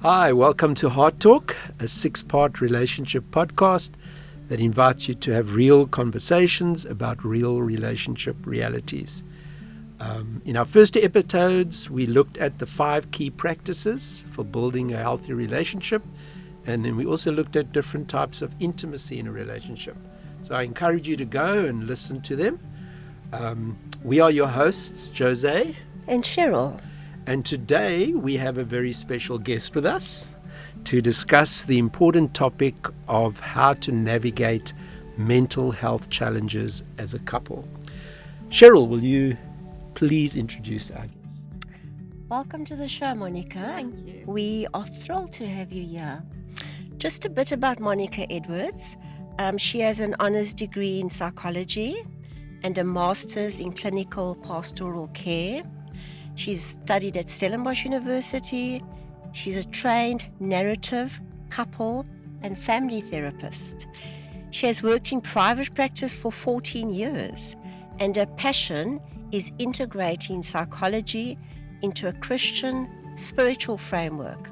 Hi, welcome to Heart Talk, a 6-part relationship podcast that invites you to have real conversations about real relationship realities. In our first 2 episodes, we looked at the 5 key practices for building a healthy relationship, and then we also looked at different types of intimacy in a relationship. So I encourage you to go and listen to them. We are your hosts, Jose and Cheryl. And today we have a very special guest with us to discuss the important topic of how to navigate mental health challenges as a couple. Cheryl, will you please introduce our guest? Welcome to the show, Monika. Thank you. We are thrilled to have you here. Just a bit about Monika Edwards. She has an honours degree in psychology and a master's in clinical pastoral care. She's studied at Stellenbosch University. She's a trained narrative, couple, and family therapist. She has worked in private practice for 14 years, and her passion is integrating psychology into a Christian spiritual framework.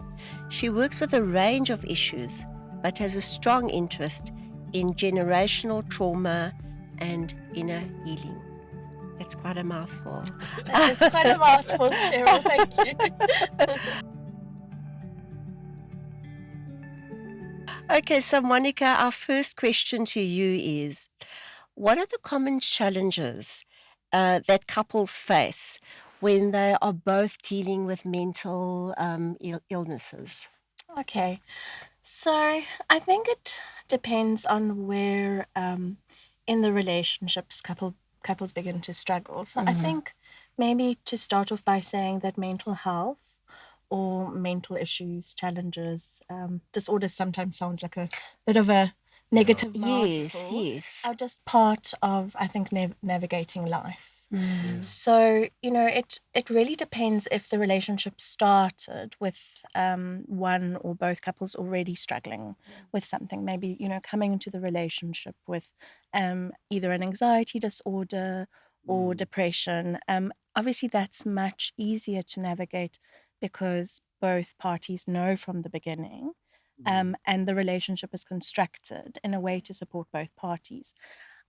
She works with a range of issues, but has a strong interest in generational trauma and inner healing. That's quite a mouthful. That is quite a mouthful, Cheryl. Thank you. Okay, so Monika, our first question to you is, what are the common challenges that couples face when they are both dealing with mental illnesses? Okay, so I think it depends on where in the relationships couples begin to struggle. So I think maybe to start off by saying that mental health or mental issues, challenges, disorders sometimes sounds like a bit of a negative mouthful. Yes. Are just part of, I think, navigating life. So, it really depends if the relationship started with one or both couples already struggling with something. Maybe, coming into the relationship with either an anxiety disorder or depression. Obviously, that's much easier to navigate because both parties know from the beginning and the relationship is constructed in a way to support both parties.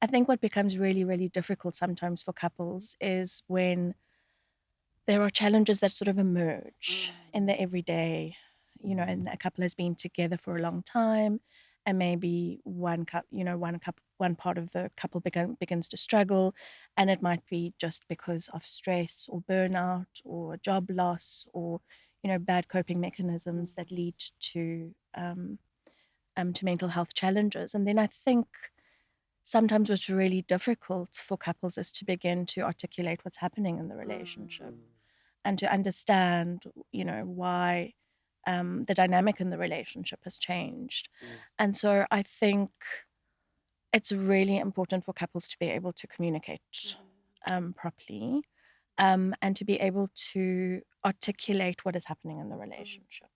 I think what becomes really, really difficult sometimes for couples is when there are challenges that sort of emerge in the everyday, and a couple has been together for a long time, and maybe one part of the couple begins to struggle, and it might be just because of stress or burnout or job loss or bad coping mechanisms that lead to mental health challenges. And then I think sometimes what's really difficult for couples is to begin to articulate what's happening in the relationship and to understand, why the dynamic in the relationship has changed. And so I think it's really important for couples to be able to communicate properly and to be able to articulate what is happening in the relationship.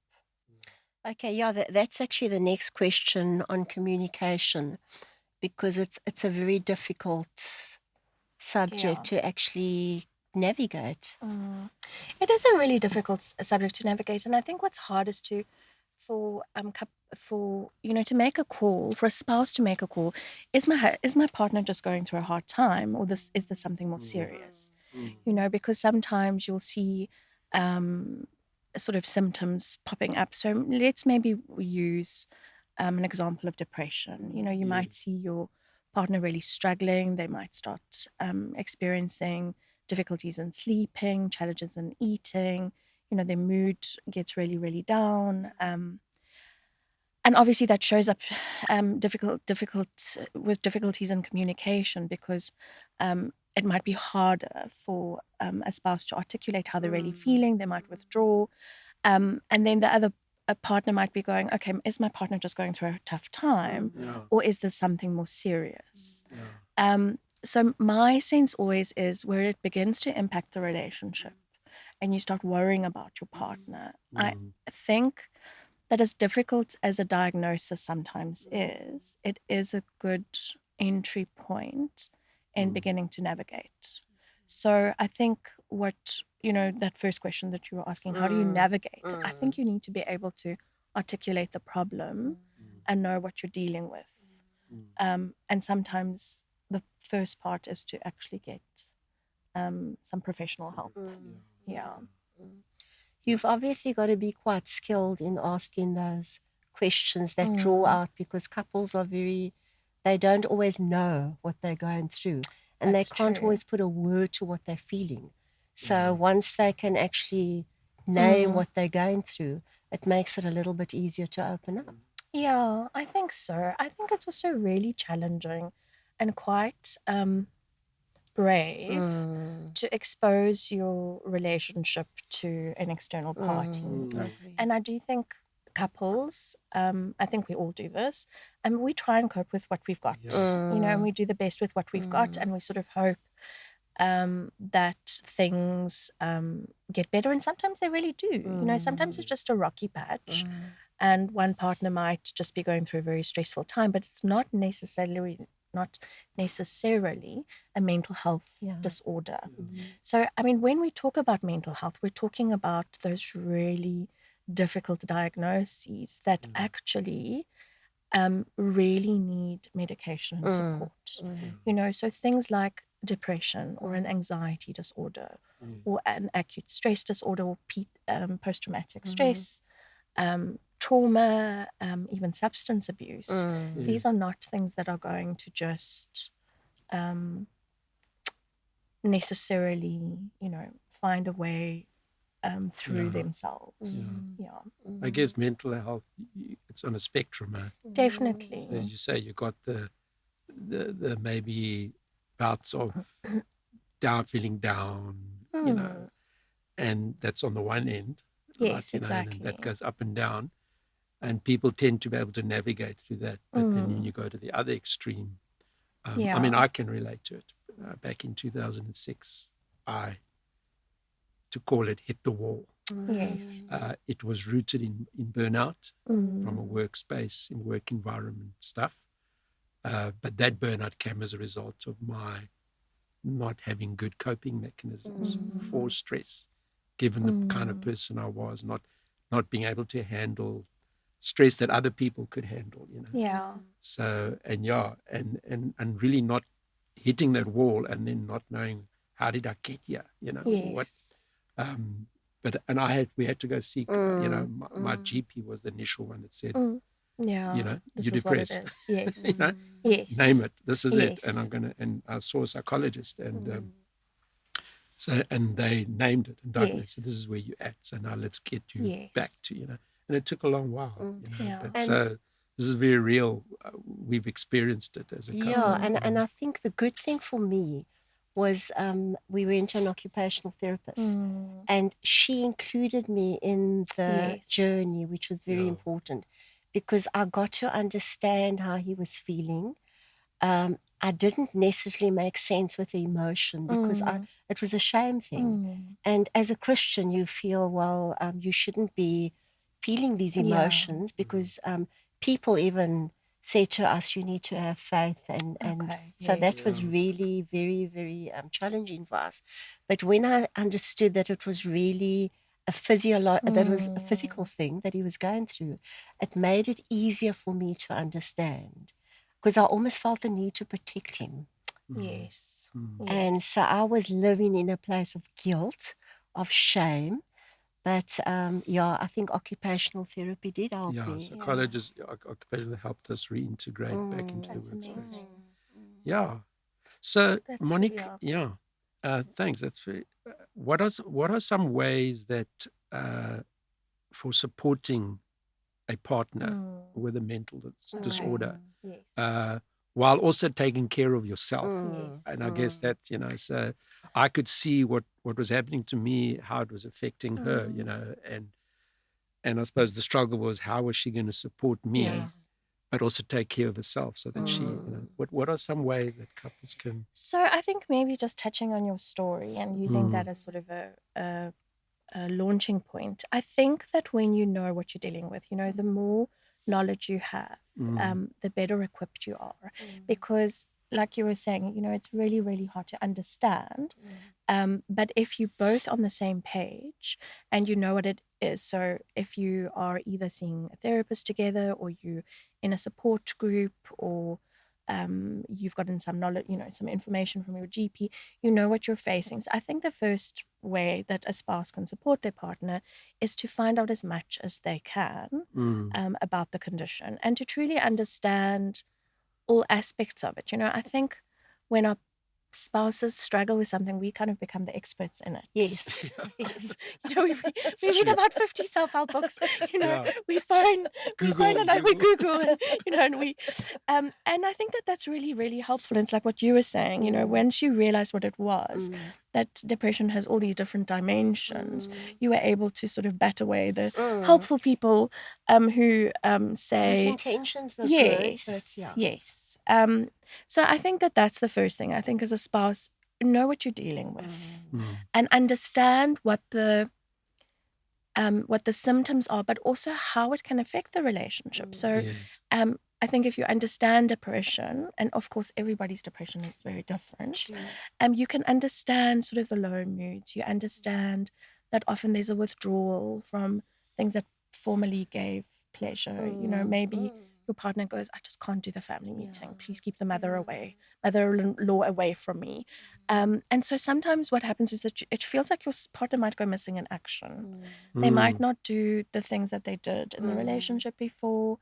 Okay, yeah, that's actually the next question on communication, because it's a very difficult subject to actually navigate. It is a really difficult subject to navigate, and I think what's hard is to make a call, for a spouse to make a call. Is my partner just going through a hard time, or is this something more serious? Because sometimes you'll see sort of symptoms popping up. So let's maybe use an example of depression. You might see your partner really struggling. They might start experiencing difficulties in sleeping, challenges in eating. Their mood gets really, really down. And obviously that shows up with difficulties in communication, because it might be harder for a spouse to articulate how they're really feeling. They might withdraw. And then the other partner might be going, okay, is my partner just going through a tough time, or is this something more serious? So my sense always is where it begins to impact the relationship and you start worrying about your partner. I think that as difficult as a diagnosis sometimes is, it is a good entry point in beginning to navigate. So I think what, that first question that you were asking, how do you navigate? I think you need to be able to articulate the problem and know what you're dealing with. And sometimes the first part is to actually get some professional help. Yeah. You've obviously got to be quite skilled in asking those questions that draw out, because couples are they don't always know what they're going through, and That's they can't true. always put a word to what they're feeling. So once they can actually name what they're going through, it makes it a little bit easier to open up. Yeah, I think so. I think it's also really challenging and quite brave to expose your relationship to an external party. And I do think couples, I think we all do this, and we try and cope with what we've got, and we do the best with what we've got, and we sort of hope that things get better, and sometimes they really do. Sometimes it's just a rocky patch, and one partner might just be going through a very stressful time, but it's not necessarily a mental health disorder. So, I mean, when we talk about mental health, we're talking about those really difficult diagnoses that actually really need medication and support. So things like depression or an anxiety disorder or an acute stress disorder or post-traumatic stress, trauma, even substance abuse. These are not things that are going to just necessarily, find a way through themselves. I guess mental health, it's on a spectrum. Definitely. So as you say, you got the maybe bouts of feeling down, and that's on the one end. Yes, exactly. And that goes up and down, and people tend to be able to navigate through that. But then when you go to the other extreme, I mean, I can relate to it. Back in 2006, to call it, hit the wall. Yes. It was rooted in burnout from a workspace, in work environment stuff. But that burnout came as a result of my not having good coping mechanisms for stress, given the kind of person I was, not being able to handle stress that other people could handle, Yeah. So, and really not hitting that wall and then not knowing, how did I get here, Yes. We had to go seek, my GP was the initial one that said, this you're is depressed. What it is. Yes. Yes. Name it. This is it. Yes. And I saw a psychologist, and and they named it and diagnosed. So this is where you're at. So now let's get you back to, and it took a long while, But so this is very real. We've experienced it as a couple. Yeah, and I think the good thing for me was we went to an occupational therapist, and she included me in the journey, which was very important, because I got to understand how he was feeling. I didn't necessarily make sense with the emotion, because it was a shame thing. And as a Christian, you feel, well, you shouldn't be feeling these emotions, because people even say to us, you need to have faith. And so that was really very, very challenging for us. But when I understood that it was really that was a physical thing that he was going through, it made it easier for me to understand, because I almost felt the need to protect him. Yes. And so I was living in a place of guilt, of shame. But I think occupational therapy did help me. Psychologists, occupational helped us reintegrate back into the workspace. Yeah. So, Monika, thanks. That's very. What are some ways that for supporting a partner with a mental disorder, while also taking care of yourself? And I guess that, so I could see what was happening to me, how it was affecting her, and I suppose the struggle was, how was she going to support me, but also take care of herself, so that she, what are some ways that couples can? So I think maybe just touching on your story and using that as sort of a launching point. I think that when you know what you're dealing with, the more knowledge you have, the better equipped you are. Because like you were saying, it's really, really hard to understand. But if you're both on the same page and you know what it is, so if you are either seeing a therapist together or you in a support group or you've gotten some knowledge, some information from your GP, you know what you're facing. So I think the first way that a spouse can support their partner is to find out as much as they can about the condition and to truly understand all aspects of it. I think when our spouses struggle with something, we kind of become the experts in it. Yes. Yes. We read about 50 self-help books. Yeah. We find Google it and out, we Google. Google, and I think that that's really, really helpful. And it's like what you were saying. When she realized what it was, that depression has all these different dimensions. You were able to sort of bat away the helpful people who say Whose intentions were yes, good, but yeah. yes. So I think that that's the first thing. I think as a spouse, know what you're dealing with and understand what the symptoms are, but also how it can affect the relationship. So I think if you understand depression, and of course everybody's depression is very different, you can understand sort of the low moods. You understand that often there's a withdrawal from things that formerly gave pleasure. Maybe your partner goes, I just can't do the family meeting. Please keep the mother-in-law away from me. And so sometimes what happens is that it feels like your partner might go missing in action. They might not do the things that they did in the relationship before,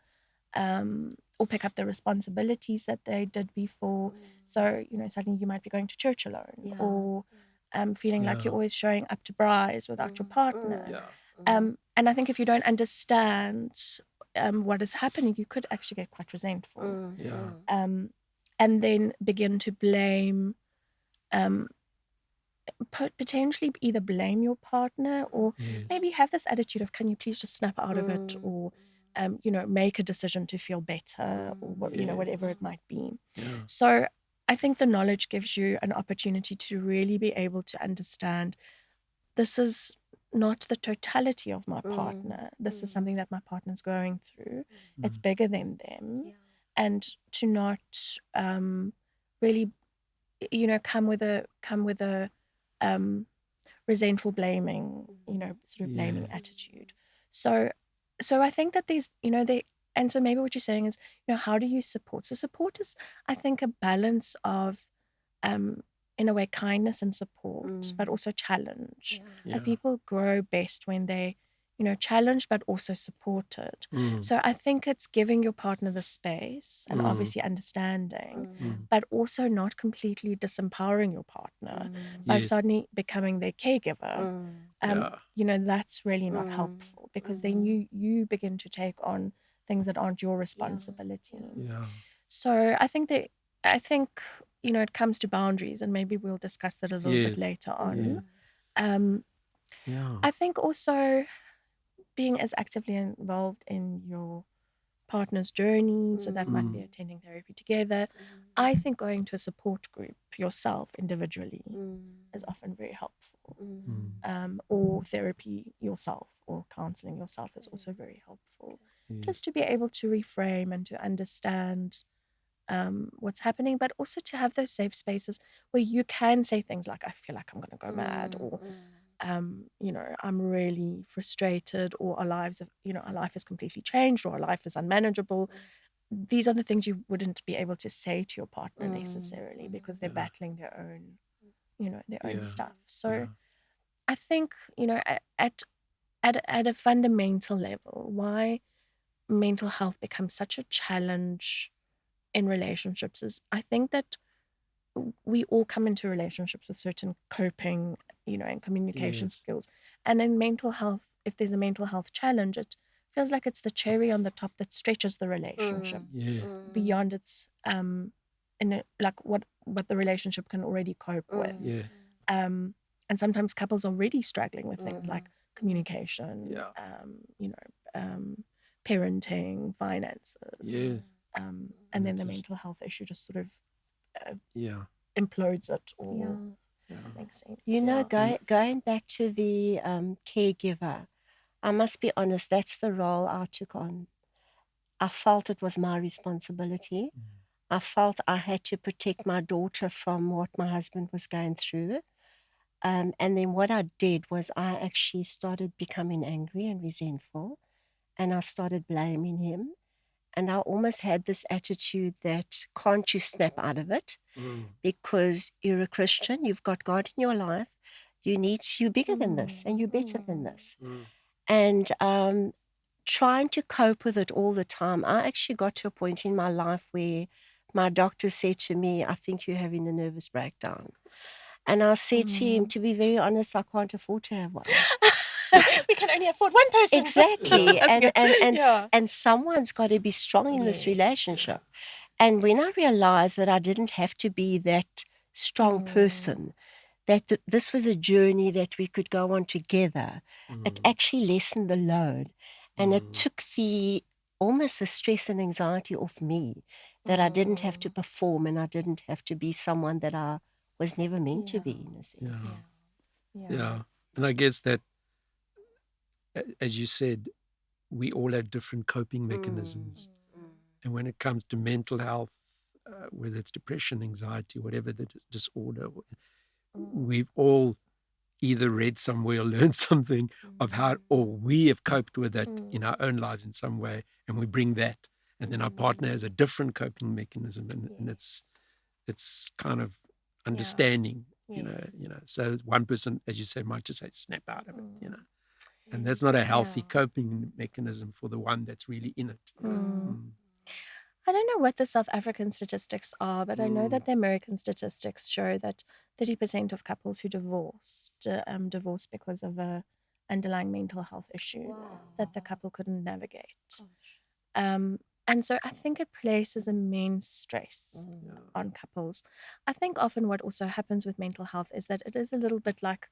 or pick up the responsibilities that they did before. So, suddenly you might be going to church alone or feeling like you're always showing up to braais without your partner. And I think if you don't understand what is happening, you could actually get quite resentful. And then begin to blame, potentially either blame your partner or maybe have this attitude of, can you please just snap out of it, or make a decision to feel better, or whatever it might be. So I think the knowledge gives you an opportunity to really be able to understand, this is not the totality of my partner. This is something that my partner's going through. It's bigger than them. And to not really, come with a resentful blaming, sort of blaming attitude. So I think that there's, and so maybe what you're saying is, how do you support? So support is, I think, a balance of, in a way, kindness and support, but also challenge. People grow best when they, challenged, but also supported. So I think it's giving your partner the space and obviously understanding, but also not completely disempowering your partner by suddenly becoming their caregiver. That's really not helpful, because then you begin to take on things that aren't your responsibility. So I think it comes to boundaries, and maybe we'll discuss that a little bit later on. I think also being as actively involved in your partner's journey, so that might be attending therapy together. I think going to a support group yourself individually is often very helpful. Or therapy yourself or counseling yourself is also very helpful. Just to be able to reframe and to understand what's happening, but also to have those safe spaces where you can say things like, I feel like I'm going to go mad, or I'm really frustrated, or our life has completely changed, or our life is unmanageable. These are the things you wouldn't be able to say to your partner necessarily, because they're battling their own, their own stuff. So I think, at a fundamental level, why mental health becomes such a challenge in relationships is, I think that we all come into relationships with certain coping, and communication skills. And in mental health, if there's a mental health challenge, it feels like it's the cherry on the top that stretches the relationship beyond its like what the relationship can already cope with. And sometimes couples are already struggling with things like communication, parenting, finances, and then the mental health issue just sort of implodes it, or that makes sense. Going back to the caregiver, I must be honest, that's the role I took on. I felt it was my responsibility. I felt I had to protect my daughter from what my husband was going through. And then what I did was I actually started becoming angry and resentful, and I started blaming him. And I almost had this attitude that can't you snap out of it? Because you're a Christian, you've got God in your life, you're bigger than this and you're better than this. And trying to cope with it all the time, I actually got to a point in my life where my doctor said to me, I think you're having a nervous breakdown. And I said to him, to be very honest, I can't afford to have one. We can only afford one person. Exactly. Yeah. And someone's got to be strong in this Yes. relationship. And when I realized that I didn't have to be that strong person, that this was a journey that we could go on together, it actually lessened the load. And it took almost the stress and anxiety off me, that I didn't have to perform and I didn't have to be someone that I was never meant to be, in a sense. Yeah. And I guess that, as you said, we all have different coping mechanisms. And when it comes to mental health, whether it's depression, anxiety, whatever the disorder, we've all either read somewhere or learned something of how, or we have coped with that in our own lives in some way, and we bring that. And then our partner has a different coping mechanism, and it's kind of understanding, you know. So one person, as you say, might just say, snap out of it, you know. And that's not a healthy coping mechanism for the one that's really in it. I don't know what the South African statistics are, but I know that the American statistics show that 30% of couples who divorced because of a underlying mental health issue that the couple couldn't navigate. And so I think it places immense stress on couples. I think often what also happens with mental health is that it is a little bit like,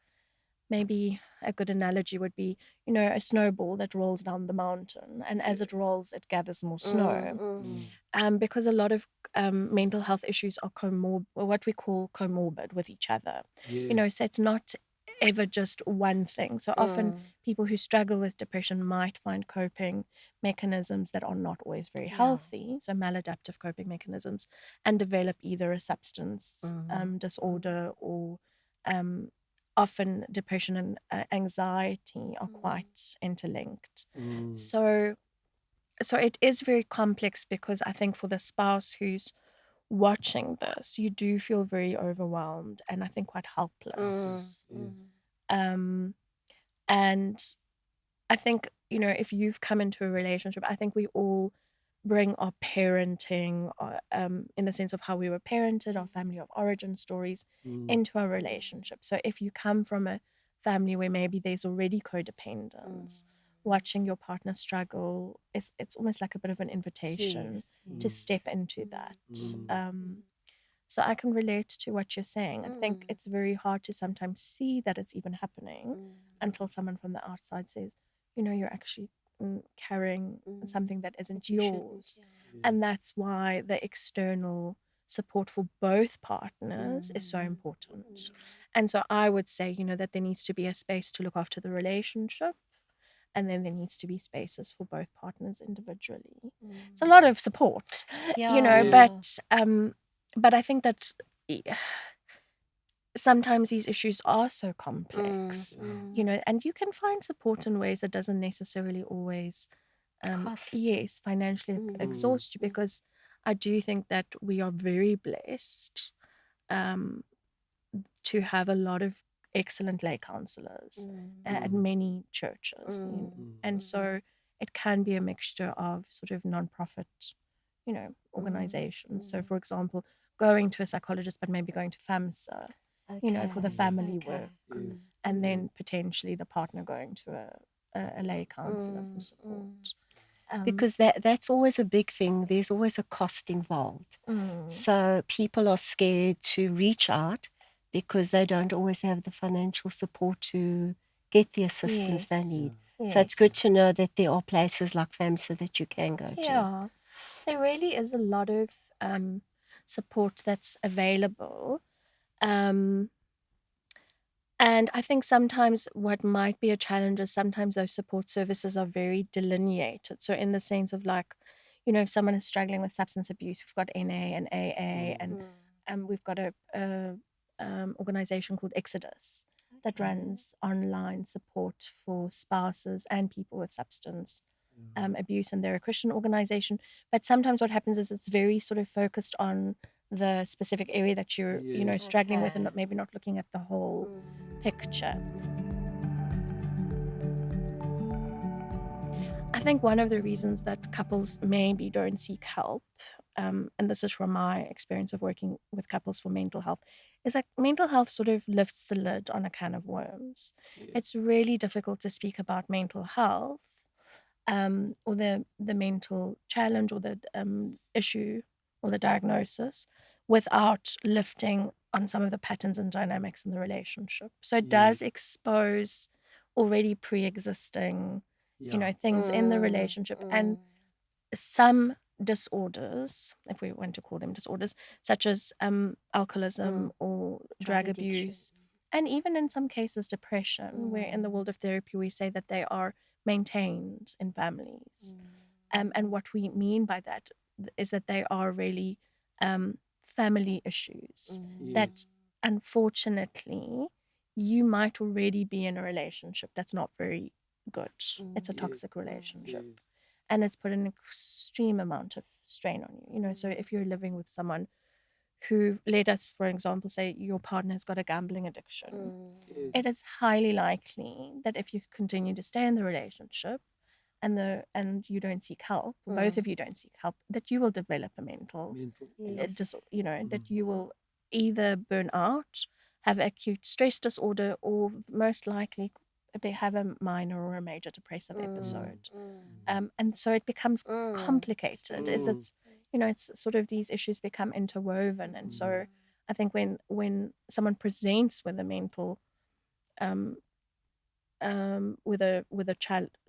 maybe a good analogy would be, a snowball that rolls down the mountain, and as it rolls, it gathers more snow. Because a lot of mental health issues are what we call comorbid with each other. So it's not ever just one thing. So often people who struggle with depression might find coping mechanisms that are not always very healthy, so maladaptive coping mechanisms, and develop either a substance disorder or often depression and anxiety are quite interlinked. So it is very complex, because I think for the spouse who's watching this, you do feel very overwhelmed and I think quite helpless. And I think, if you've come into a relationship, I think we all bring our parenting, in the sense of how we were parented, our family of origin stories, into our relationship. So if you come from a family where maybe there's already codependence, watching your partner struggle, it's almost like a bit of an invitation to step into that. So I can relate to what you're saying. I think it's very hard to sometimes see that it's even happening until someone from the outside says, you're actually carrying something that isn't yours. And that's why the external support for both partners is so important. And so I would say, that there needs to be a space to look after the relationship, and then there needs to be spaces for both partners individually. It's a lot of support, but I think that sometimes these issues are so complex, and you can find support in ways that doesn't necessarily always, financially exhaust you, because I do think that we are very blessed to have a lot of excellent lay counselors at many churches. And so it can be a mixture of sort of non-profit, organizations. So, for example, going to a psychologist, but maybe going to FAMSA, for the family work, and then potentially the partner going to a lay counselor for support. Because that's always a big thing. There's always a cost involved. So people are scared to reach out because they don't always have the financial support to get the assistance they need. So it's good to know that there are places like FAMSA that you can go to. Yeah, there really is a lot of support that's available. And I think sometimes what might be a challenge is sometimes those support services are very delineated. So in the sense of, like, if someone is struggling with substance abuse, we've got NA and AA, and we've got a organization called Exodus that runs online support for spouses and people with substance abuse, and they're a Christian organization. But sometimes what happens is it's very sort of focused on the specific area that you're struggling with, and maybe not looking at the whole picture. I think one of the reasons that couples maybe don't seek help, and this is from my experience of working with couples for mental health, is that mental health sort of lifts the lid on a can of worms. It's really difficult to speak about mental health, or the mental challenge, or the issue, or the diagnosis, without lifting on some of the patterns and dynamics in the relationship. So it does expose already pre-existing things in the relationship, and some disorders, if we want to call them disorders, such as alcoholism or drug abuse, and even in some cases depression, where in the world of therapy we say that they are maintained in families. And what we mean by that is that they are really family issues that unfortunately you might already be in a relationship that's not very good. It's a toxic relationship. And it's put an extreme amount of strain on you. So if you're living with someone who, let us, for example, say your partner has got a gambling addiction, it is highly likely that if you continue to stay in the relationship and you don't seek help, both of you don't seek help, that you will develop a mental that you will either burn out, have acute stress disorder, or most likely have a minor or a major depressive episode. And so it becomes complicated. It's sort of these issues become interwoven. And so I think when someone presents with a mental with a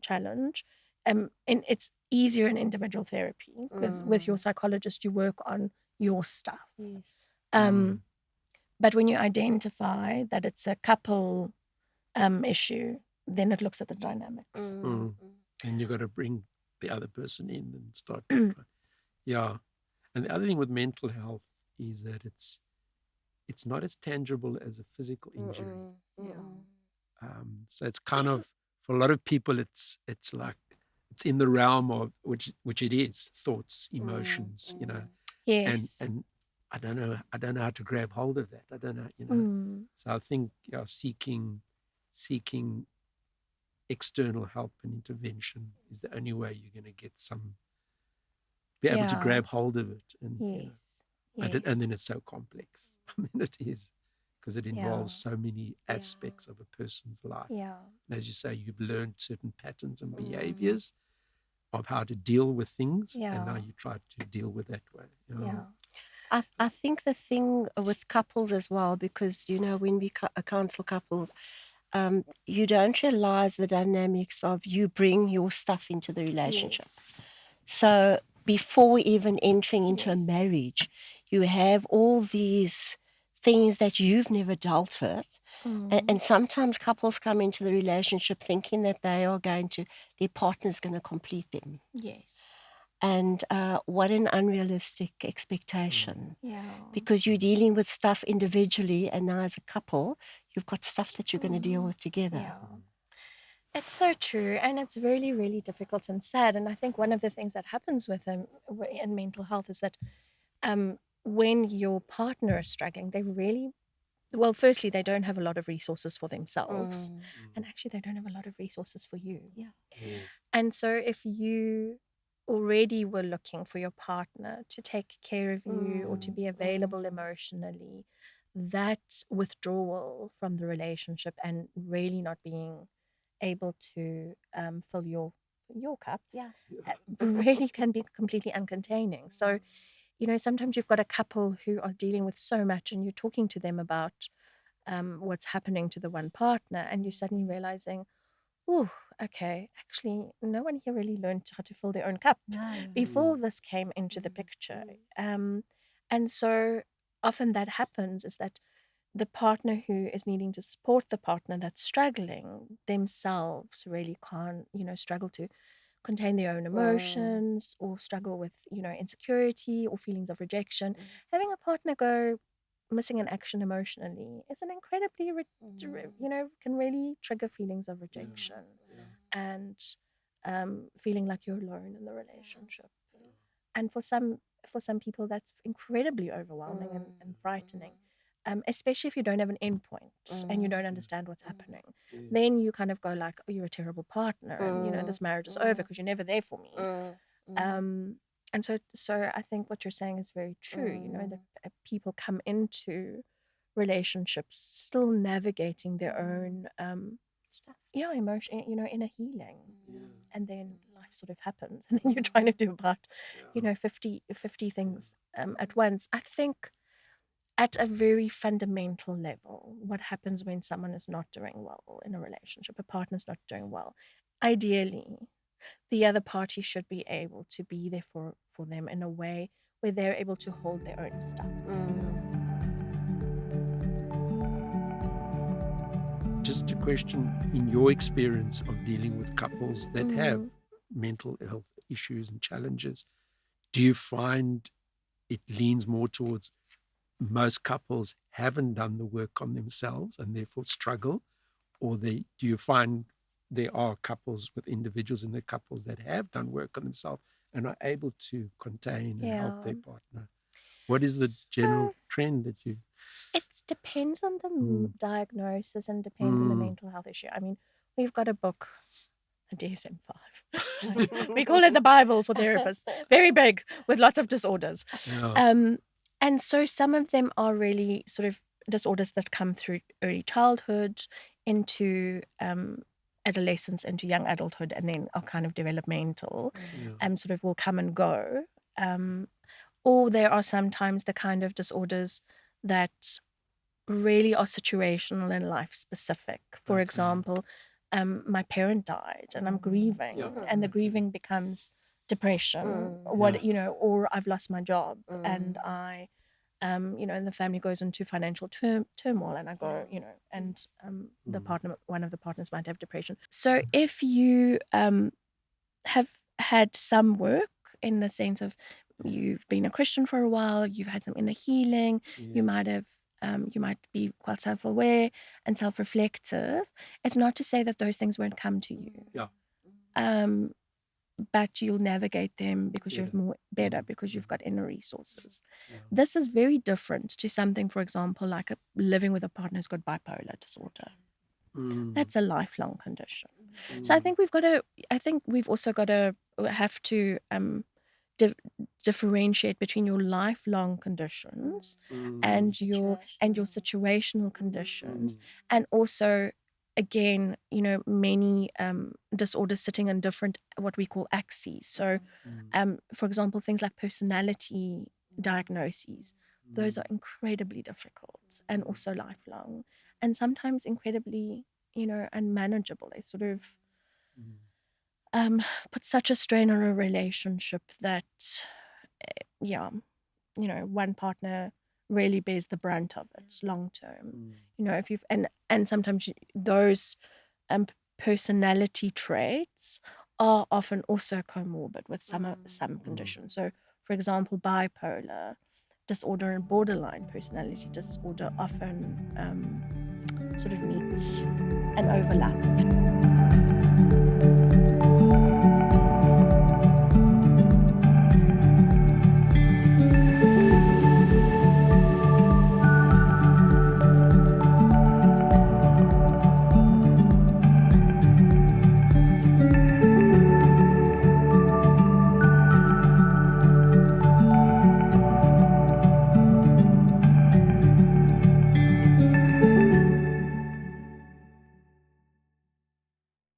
challenge, and it's easier in individual therapy because with your psychologist you work on your stuff. But when you identify that it's a couple issue, then it looks at the dynamics. And you've got to bring the other person in and start. Yeah. And the other thing with mental health is that it's not as tangible as a physical injury. So it's kind of, for a lot of people, it's like it's in the realm of which it is, thoughts, emotions, Yes. And I don't know how to grab hold of that. I don't know, So I think seeking external help and intervention is the only way you're going to be able to grab hold of it. And and then it's so complex. I mean, it is, because it involves so many aspects of a person's life. And as you say, you've learned certain patterns and behaviors of how to deal with things, and now you try to deal with that way. I think the thing with couples as well, because when we counsel couples, you don't realize the dynamics of you bring your stuff into the relationship. So before even entering into a marriage, you have all these things that you've never dealt with. And sometimes couples come into the relationship thinking that their partner's going to complete them. And what an unrealistic expectation. Because you're dealing with stuff individually, and now as a couple, you've got stuff that you're going to deal with together. It's so true, and it's really, really difficult and sad. And I think one of the things that happens with them in mental health is that when your partner is struggling, firstly, they don't have a lot of resources for themselves, and actually they don't have a lot of resources for you. And so if you already were looking for your partner to take care of you or to be available emotionally, that withdrawal from the relationship and really not being able to fill your cup really can be completely uncontaining. So sometimes you've got a couple who are dealing with so much, and you're talking to them about what's happening to the one partner, and you're suddenly realizing, oh, okay, actually, no one here really learned how to fill their own cup before this came into the picture. And so often that happens is that the partner who is needing to support the partner that's struggling themselves really struggle to contain their own emotions or struggle with, insecurity or feelings of rejection. Having a partner go missing in action emotionally is an incredibly, can really trigger feelings of rejection and feeling like you're alone in the relationship. And for some people, that's incredibly overwhelming and frightening. Especially if you don't have an endpoint and you don't understand what's happening, then you kind of go like, "Oh, you're a terrible partner, and this marriage is over because you're never there for me." And so I think what you're saying is very true. That people come into relationships still navigating their own Stuff. emotion, inner healing, and then life sort of happens, and then you're trying to do about 50 things at once. I think at a very fundamental level, what happens when someone is not doing well in a relationship, a partner's not doing well, ideally, the other party should be able to be there for them in a way where they're able to hold their own stuff. Just a question, in your experience of dealing with couples that have mental health issues and challenges, do you find it leans more towards most couples haven't done the work on themselves and therefore struggle? Or do you find there are couples with individuals in their couples that have done work on themselves and are able to contain and help their partner? What is the general trend that you... It depends on the diagnosis and depends on the mental health issue. I mean, we've got a book, a DSM-5. We call it the Bible for therapists. Very big, with lots of disorders. Yeah. And so some of them are really sort of disorders that come through early childhood into adolescence, into young adulthood, and then are kind of developmental, sort of will come and go. Or there are sometimes the kind of disorders that really are situational and life specific. For example, my parent died and I'm grieving, and the grieving becomes depression. Or I've lost my job and I, and the family goes into financial turmoil, and I go, and one of the partners might have depression. So if you have had some work in the sense of you've been a Christian for a while, you've had some inner healing, you might have. You might be quite self-aware and self-reflective. It's not to say that those things won't come to you. But you'll navigate them because you have better, because you've got inner resources. This is very different to something, for example, like living with a partner who's got bipolar disorder. That's a lifelong condition. So I think we've also got to have to differentiate between your lifelong conditions and your situational conditions, and also, again, many disorders sitting in different, what we call axes. So, for example, things like personality diagnoses, those are incredibly difficult and also lifelong, and sometimes incredibly, unmanageable. They sort of put such a strain on a relationship that, one partner really bears the brunt of it long term. If you've and sometimes those personality traits are often also comorbid with some conditions. So, for example, bipolar disorder and borderline personality disorder often sort of meet and overlap.